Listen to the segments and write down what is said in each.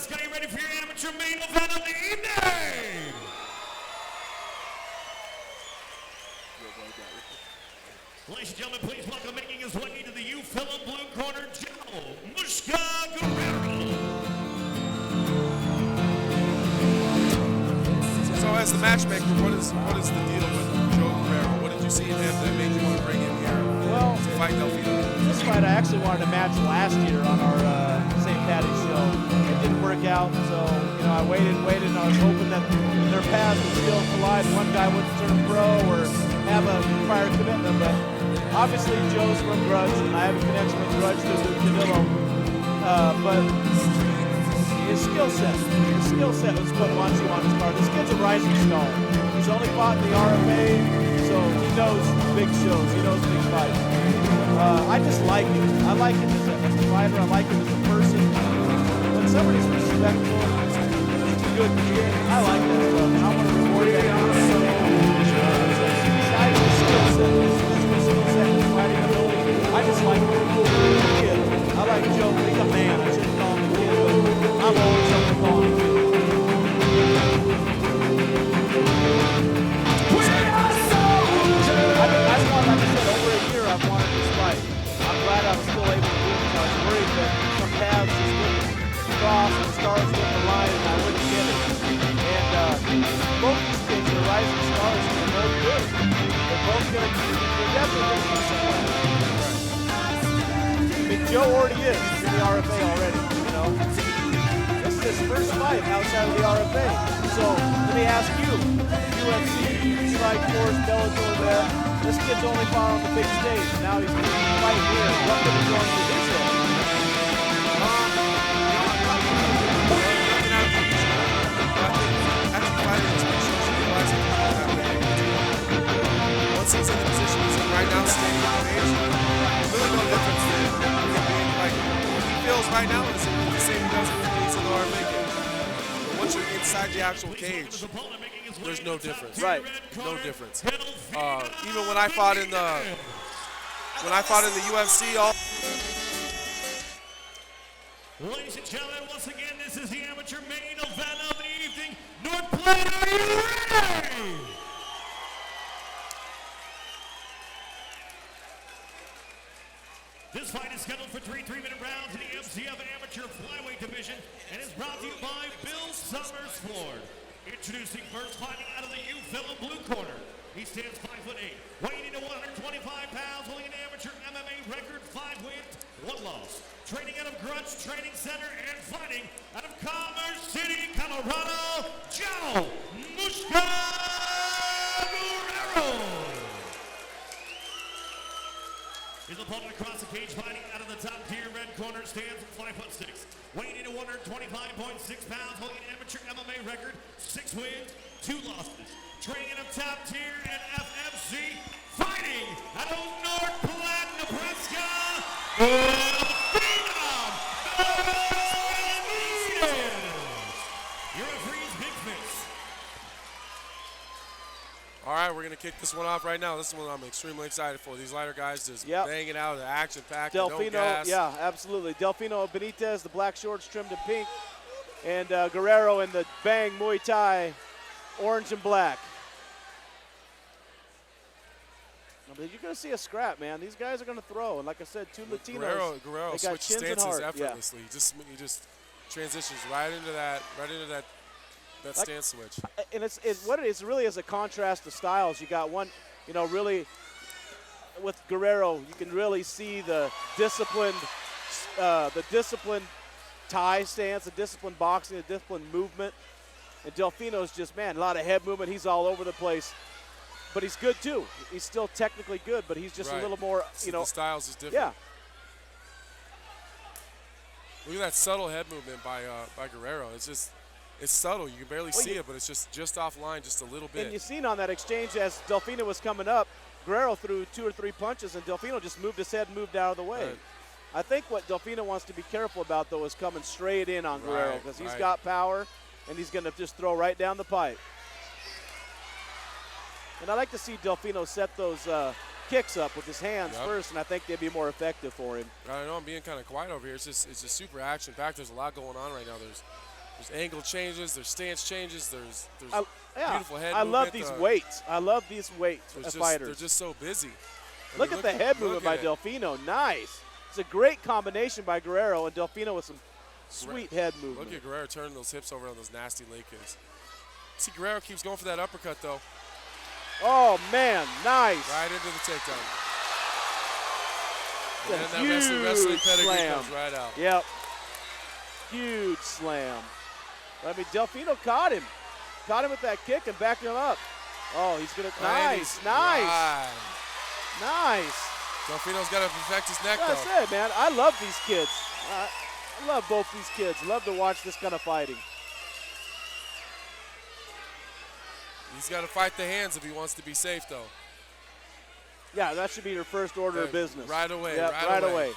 Getting ready for your amateur main event of the evening. Ladies and gentlemen, please welcome making his way to the U-Film blue corner, Joe Mushka Guerrero. So as the matchmaker, what is the deal with Joe Guerrero? What did you see in him that made you want to bring him here to fight Delfino? This fight I actually wanted to match last year on our St. Patty's show. It didn't work out, so I waited, and I was hoping that their paths would still collide. One guy wouldn't turn pro or have a prior commitment, but obviously Joe's from Grudge, and I have a connection with Grudge through Canelo. But his skill set was what wants you on his card. This kid's a rising star. He's only fought in the RFA, so he knows big shows. He knows big fights. I just like him. I like him as a fighter. I like him as a person. When somebody's respectful, good kid, I like that stuff. I want to reward that. Besides his skill set, his physical skill set, his fighting ability, I just like him. Kid. I like Joe. He's a man. I shouldn't call him a kid, but I'm always up to call him a kid. Like I said, over a year I've wanted this fight. I'm glad I was still able to do it. I was worried that some paths just wouldn't cross and stars wouldn't align and I wouldn't get it. And both these kids are rising stars and they're both good. They're definitely going to be somewhere. I mean, Joe already is. He's in the RFA already, This is his first fight outside of the RFA. So let me ask you, UFC, Strike Force, Bellator there. This kid's only fought on the big stage. Now he's fighting here. What could be going through his head? Once he's in the position he's in right now, standing on the stage, really no difference there. Like, what he feels right now is the same he does when he's in the RFA cage. But once you're inside the actual cage, there's no difference. Right. No difference. Even when I fought in the UFC, Ladies and gentlemen, once again, this is the amateur main event of the evening. North Platte, are you ready? This fight is scheduled for three 3-minute rounds in the MCF amateur flyweight division and is brought to you by Bill Summers Ford. Introducing first, fighting out of the U-Film blue corner. He stands 5'8", weighing in at 125 pounds, holding an amateur MMA record, 5 wins, 1 loss. Training out of Grudge Training Center and fighting out of Commerce City, Colorado, Joe Mushka Guerrero. His opponent across the cage, fighting out of the top tier red corner, stands 5'6", weighing in at 125.6 pounds, holding an amateur MMA record, 6 wins, 2 losses. Training in a top tier and FFC, fighting out of North Platte, Nebraska, Delfino. Your referee's Big Fist. all right, we're going to kick this one off right now. This is one I'm extremely excited for. These lighter guys just banging out, the action-packed, no gas. Yeah, absolutely. Delfino Benitiz, the black shorts trimmed in pink, and Guerrero in the Bang Muay Thai, orange and black. You're going to see a scrap, man. These guys are going to throw. And like I said, two Latinos. Guerrero they got switches chins and stances heart. effortlessly. He just transitions right into that stance switch. And what it is really is a contrast to styles. You got one, really with Guerrero, you can really see the disciplined Thai stance, the disciplined boxing, the disciplined movement. And Delfino's just, a lot of head movement. He's all over the place. But he's good, too. He's still technically good, but he's just a little more, The styles is different. Yeah. Look at that subtle head movement by Guerrero. It's subtle. You can barely see it, but it's just offline just a little bit. And you seen on that exchange as Delfino was coming up, Guerrero threw 2 or 3 punches, and Delfino just moved his head and moved out of the way. Right. I think what Delfino wants to be careful about, though, is coming straight in on Guerrero because he's got power, and he's going to just throw right down the pipe. And I like to see Delfino set those kicks up with his hands first, and I think they'd be more effective for him. I know I'm being kind of quiet over here. It's just super action-packed. There's a lot going on right now. There's angle changes, there's stance changes, there's Yeah, beautiful head I movement. love these weights. I love these weights of fighters. They're just so busy. I Look mean, at the head movement by it. Delfino. Nice. It's a great combination by Guerrero and Delfino with some sweet head movement. Look at Guerrero turning those hips over on those nasty leg kicks. See, Guerrero keeps going for that uppercut, though. Oh, man, nice. Right into the takedown. It's And a then that wrestling huge pedigree slam. comes right out. Yep. Huge slam. I mean, Delfino caught him. Caught him with that kick and backed him up. Oh, he's going to, nice. Right. Nice. Delfino's got to protect his neck, That's though. it, man. I love these kids. I love both these kids. Love to watch this kind of fighting. He's got to fight the hands if he wants to be safe, though. Yeah, that should be your first order of business. Right away, Yep, right away. away.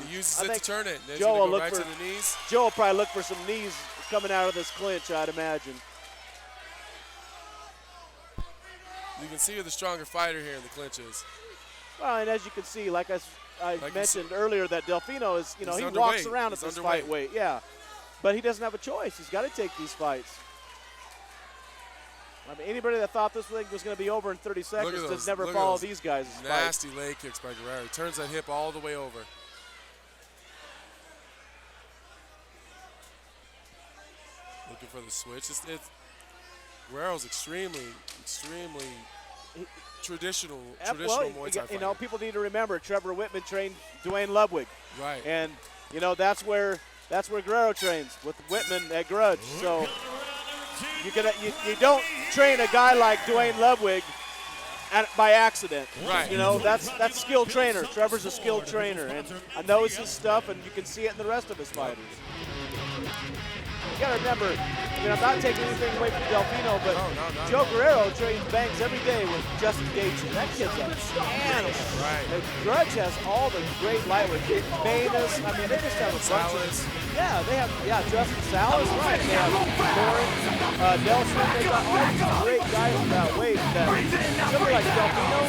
He uses it to turn it. There's Joe gonna will go look right for- to the knees. Joe will probably look for some knees coming out of this clinch, I'd imagine. You can see who the stronger fighter here in the clinch is. Well, and as you can see, like I mentioned earlier, that Delfino is, he underweight. walks around at He's this fight underweight. weight. Yeah. But he doesn't have a choice. He's got to take these fights. I mean, anybody that thought this thing was going to be over in 30 seconds those- just never look at follow those these guys' fights. Nasty leg kicks by Guerrero. He turns that hip all the way over. Looking for the switch. Guerrero's extremely traditional Muay Thai fighter. People need to remember Trevor Whitman trained Dwayne Ludwig. Right. And, that's where Guerrero trains, with Whitman at Grudge. So you don't train a guy like Dwayne Ludwig by accident. Right. That's skilled trainer. Trevor's a skilled trainer, and I know his stuff, and you can see it in the rest of his fighters. You got to remember, I'm not taking anything away from Delfino, but No. Joe Guerrero trains bangs every day with Justin Gaethje. That kid's an animal. Right. And Grudge has all the great lightweight. Manus, I mean, they just have a bunch Salas. they have Justin Salas, right? They have Lawrence, Nelson. They got all these great guys in that weight. Somebody like Delfino,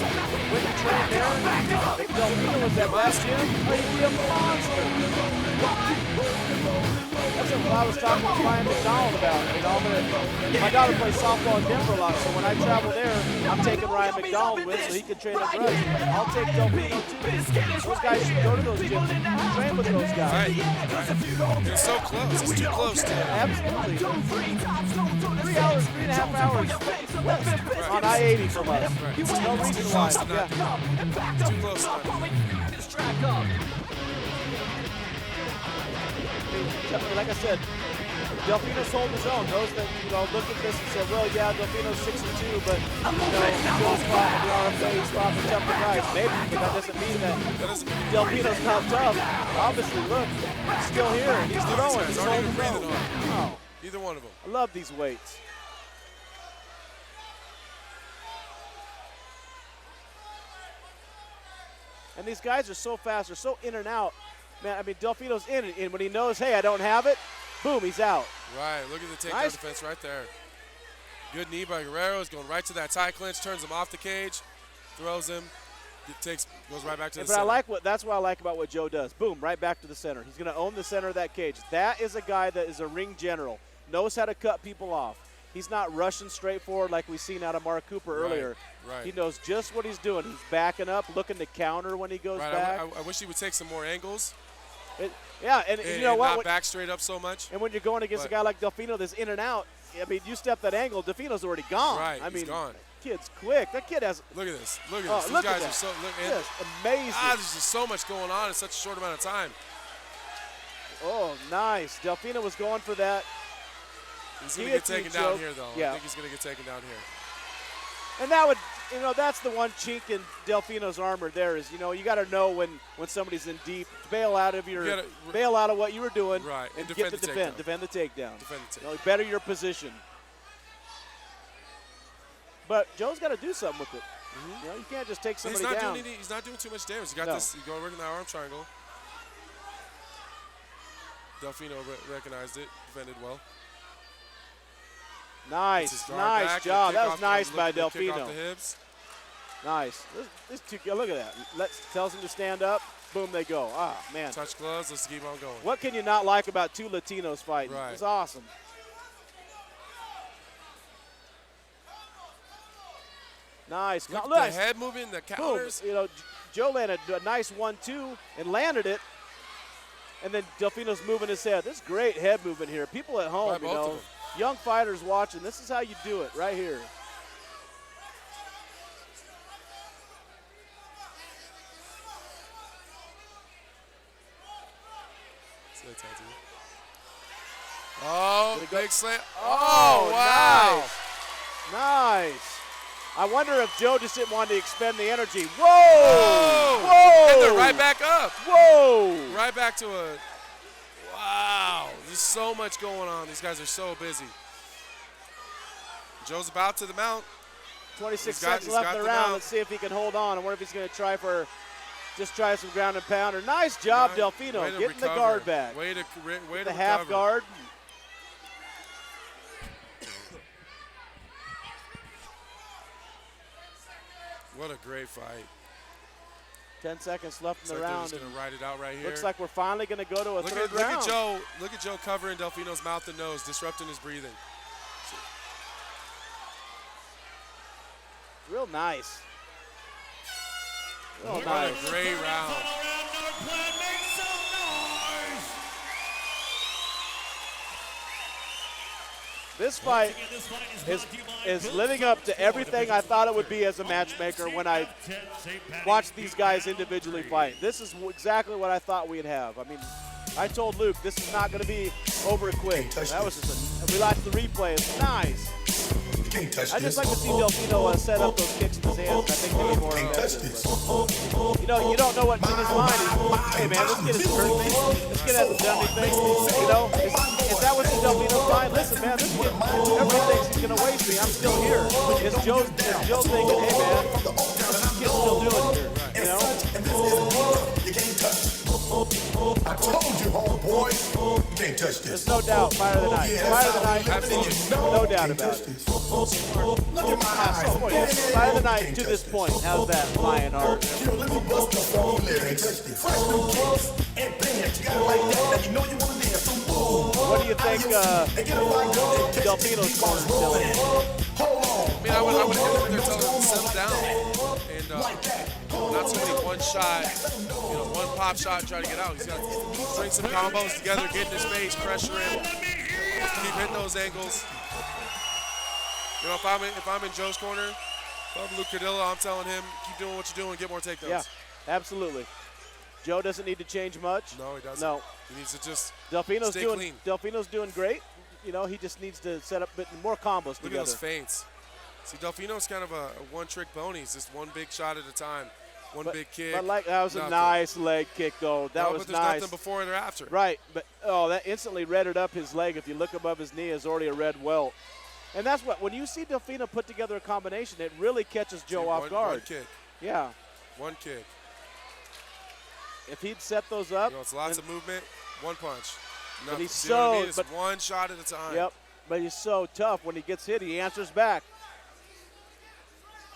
when you train there, if Delfino was at that gym, he'd be a monster. That's what I was talking to Ryan McDonald about. My daughter plays softball in Denver a lot, so when I travel there, I'm taking Ryan McDonald with so he can train at Grudge. I'll take Delfino too. Those guys should go to those gyms and train with those guys. Right. They're so close. It's too close to Absolutely. 3.5 hours west on I-80 from us. No reason why. Yeah. Too close to not. Like I said, Delfino's holding his own. Those that look at this and say, well, yeah, Delfino's 6-2, but Joe's fought in the RFA, he's fought for tougher guys. Maybe, but that doesn't mean that Delfino's not tough. Obviously, look, he's still here and he's throwing. He's aren't holding even his breathing own. on. No. Either one of them. I love these weights. And these guys are so fast, they're so in and out. Man, I mean, Delfino's in, and when he knows, hey, I don't have it, boom, he's out. Right, look at the takedown defense right there. Good knee by Guerrero. He's going right to that tie clinch, turns him off the cage, throws him, goes right back to the center. That's what I like about what Joe does. Boom, right back to the center. He's going to own the center of that cage. That is a guy that is a ring general, knows how to cut people off. He's not rushing straight forward like we've seen out of Mark Cooper earlier. Right. He knows just what he's doing. He's backing up, looking to counter when he goes back. I wish he would take some more angles. And you know what? Not back straight up so much. And when you're going against a guy like Delfino that's in and out, I mean, you step that angle, Delfino's already gone. Right, he's gone. Kid's quick. That kid has. Look at this. Look at this. These guys are so. Yes, amazing. There's just so much going on in such a short amount of time. Oh, nice. Delfino was going for that. He's going to get taken down here, though. Yeah. I think he's going to get taken down here. And that would, that's the one chink in Delfino's armor there is, you got to know when somebody's in deep, bail out of what you were doing, right, and defend get the defend takedown. the takedown. Defend the takedown. Better your position. But Joe's got to do something with it. Mm-hmm. You can't just take somebody down. He's not doing too much damage. He got this. He's going working that arm triangle. Delfino recognized it, defended well. Nice job. That was nice by Delfino. Kick off the hips. Nice. This two, look at that. Tells him to stand up. boom, they go. Ah, man. Touch gloves, let's keep on going. What can you not like about two Latinos fighting? Right. It's awesome. Nice. Look at Nice. the head moving, the Boom. counters. You know, Joe landed a nice 1-2 and landed it. And then Delfino's moving his head. This is great head movement here. People at home, By both of them. young fighters watching, this is how you do it right here. Oh, go? big slam. Oh, Oh, wow. Nice. I wonder if Joe just didn't want to expend the energy. Whoa! Oh, Whoa! and they're right back up. Whoa! Right back to a, wow. There's so much going on. These guys are so busy. Joe's about to the mount. 26 He's got seconds left in the the round. mount. Let's see if he can hold on. I wonder if he's going to try some ground and pounder. Nice job, Delfino, Way to getting the recover. guard back. Way to The half recover. guard. What a great fight. 10 seconds left in Looks the like they're round. just going to ride it out right here. Looks like we're finally going to go to a third Look round. at Joe. Look at Joe covering Delfino's mouth and nose, disrupting his breathing. Real nice. Real What nice. a great round. This fight is living up to everything I thought it would be as a matchmaker when I watched these guys individually fight. This is exactly what I thought we'd have. I mean, I told Luke this is not going to be over quick. That was just we watched the replay. It's nice. I just like to see Delfino set up those kicks in his hands. I think they need more effective. You know, you don't know what's in his mind. Hey man, this kid hasn't hurt me. This kid hasn't done anything. You know, is that what's in Delfino's mind? Listen, man, this kid, everybody thinks he's gonna waste me. I'm still here. Is Joe thinking, hey man, this kid's still doing it here? You know? You can't touch it. I told you, homeboy, you can't touch this. There's no doubt, fight of the night. Fight of the night, no doubt about it. Look at my eyes. Fight of the night to this point. How's that, Lion Art? Let me bust the phone. You can't touch this. Fresh new kicks and dance. You got it like that. Now you know you want to dance. So boom. What do you think Delfino's corner is telling you? Hold on. I mean, I would have hit him there, telling him to settle down. And not so many one shot, one pop shot and try to get out. He's got to string some combos together, get in his face, pressure him, keep hitting those angles. You know, if I'm in Joe's corner, if I'm Luke Cardillo, I'm telling him, keep doing what you're doing, get more takedowns. Yeah, absolutely. Joe doesn't need to change much. No, he doesn't. No. He needs to just Delfino's stay clean. Delfino's doing great. You know, he just needs to set up a bit more combos Look together. at those feints. See, Delfino's kind of a one-trick pony. He's just one big shot at a time, big kick. But like that was nothing. a nice leg kick, though. That was but there's nice. nothing before or after. Right, but that instantly redded up his leg. If you look above his knee, is already a red welt. And that's what when you see Delfino put together a combination, it really catches Joe off guard. One kick. Yeah. One kick. If he'd set those up, It's lots of movement, one punch. But he's See what I mean? so. It's one shot at a time. Yep. But he's so tough. When he gets hit, he answers back.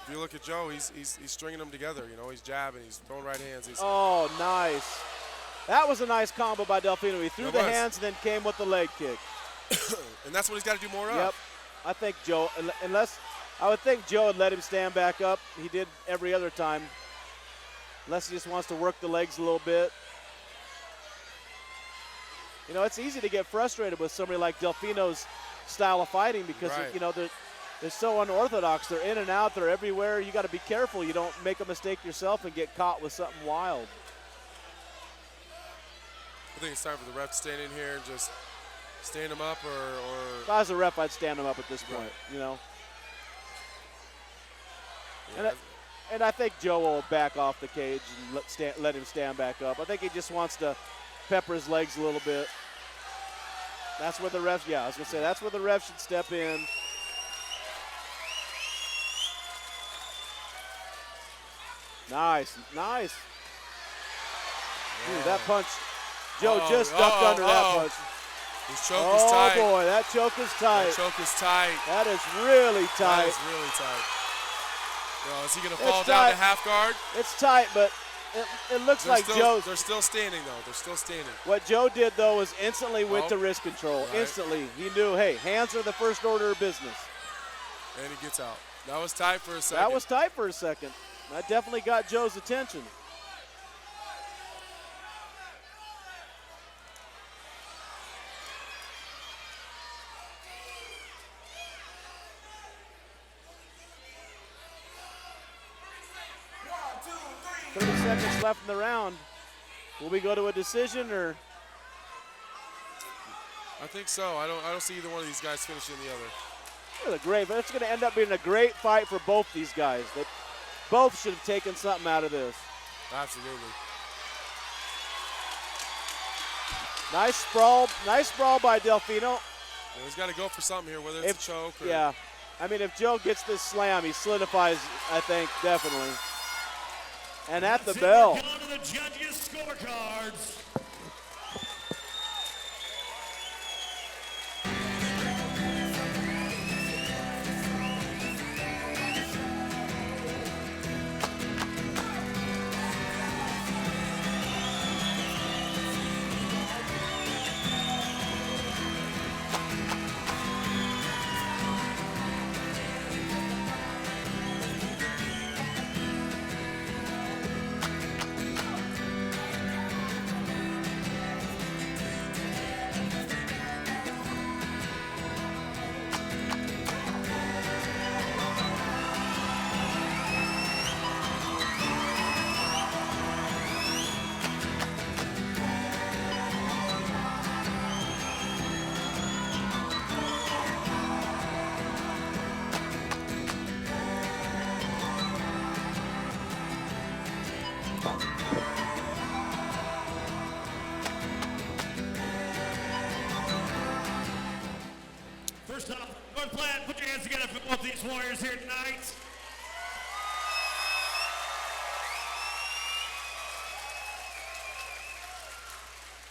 If you look at Joe, he's stringing them together. He's jabbing, he's throwing right hands. Oh, nice. That was a nice combo by Delfino. He threw the hands and then came with the leg kick. And that's what he's got to do more of. Yep. I think Joe, I would think Joe would let him stand back up. He did every other time. Unless he just wants to work the legs a little bit. It's easy to get frustrated with somebody like Delfino's style of fighting because, they're so unorthodox. They're in and out. They're everywhere. You got to be careful. You don't make a mistake yourself and get caught with something wild. I think it's time for the ref to stand in here and just stand him up or If I was a ref, I'd stand him up at this point, Yeah. And I think Joe will back off the cage and let him stand back up. I think he just wants to pepper his legs a little bit. That's where the refs, I was going to say, that's where the refs should step in. Nice. Ooh, that punch. Joe just ducked under that punch. His choke is tight. Oh, boy, that choke is tight. That choke is tight. That is really tight. That is really tight. Is he going to fall down to half guard? It's tight, but it looks like Joe's. They're still standing, though. They're still standing. What Joe did, though, was instantly went to Oh, wrist control. right. Instantly. He knew, hey, hands are the first order of business. And he gets out. That was tight for a second. That was tight for a second. That definitely got Joe's attention. One, 2, 3. 30 seconds left in the round. Will we go to a decision or? I think so. I don't see either one of these guys finishing the other. It's great, but it's going to end up being a great fight for both these guys. That both should have taken something out of this. Absolutely. Nice sprawl by Delfino. Yeah, he's got to go for something here, whether it's a choke or. Yeah, I mean, if Joe gets this slam, he solidifies, I think, definitely. And at the bell. Going to the judges' scorecards. First off, North Platte, put your hands together for both these warriors here tonight.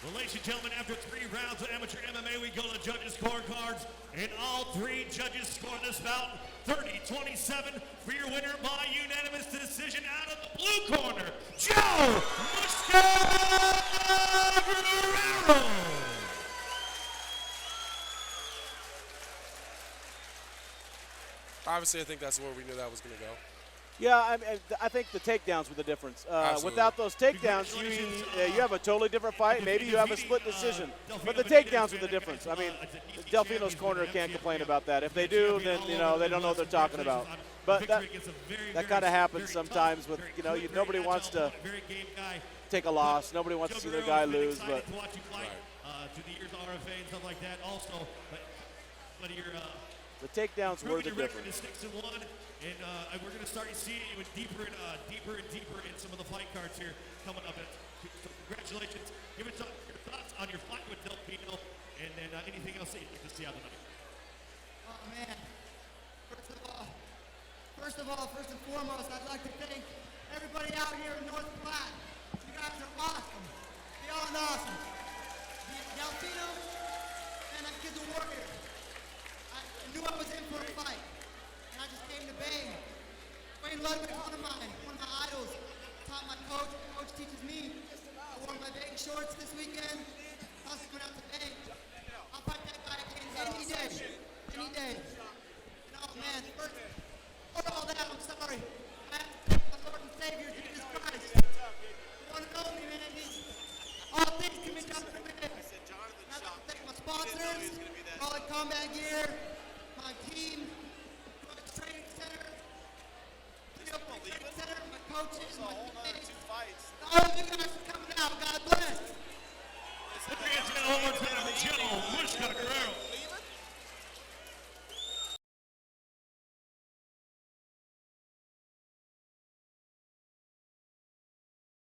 Well, ladies and gentlemen, after 3 rounds of amateur MMA, we go to the judges' scorecards, and all 3 judges score this bout 30-27 for your winner by unanimous decision out of the blue corner, Joe Guerrero. Obviously, I think that's where we knew that was going to go. Yeah, I think the takedowns were the difference. Without those takedowns, you have a totally different fight. Maybe you have a split decision. But the takedowns were the difference. I mean, Delfino's corner can't complain about that. If they do, then, they don't know what they're talking about. But that kind of happens sometimes with, nobody wants to take a loss. Nobody wants to see their guy lose. But through the years of RFA and stuff like that also. But the takedowns were the difference. 6-1, and we're going to start seeing you deeper and deeper in some of the fight cards here coming up. So congratulations. Give us your thoughts on your fight with Delfino, and then anything else that you'd like to see out tonight. Oh man! First and foremost, I'd like to thank everybody out here in North Platte. You guys are awesome. Beyond awesome. Delfino, man, that kid's a warrior. I knew I was in for a fight, and I just came to bang. Wayne Ludwig, one of my idols, taught my coach. My coach teaches me. I wore my bang shorts this weekend. I was going out to bang. I'll fight that guy again any day. Any day. And oh man, for all that, I'm sorry. I have to thank my Lord and Savior, Jesus Christ. The one and only, man. All things can be done through him. And I'd like to thank my sponsors, Rolling Combat Gear, my team, my training center, my coaches, my teammates. All of you guys for coming out. God bless.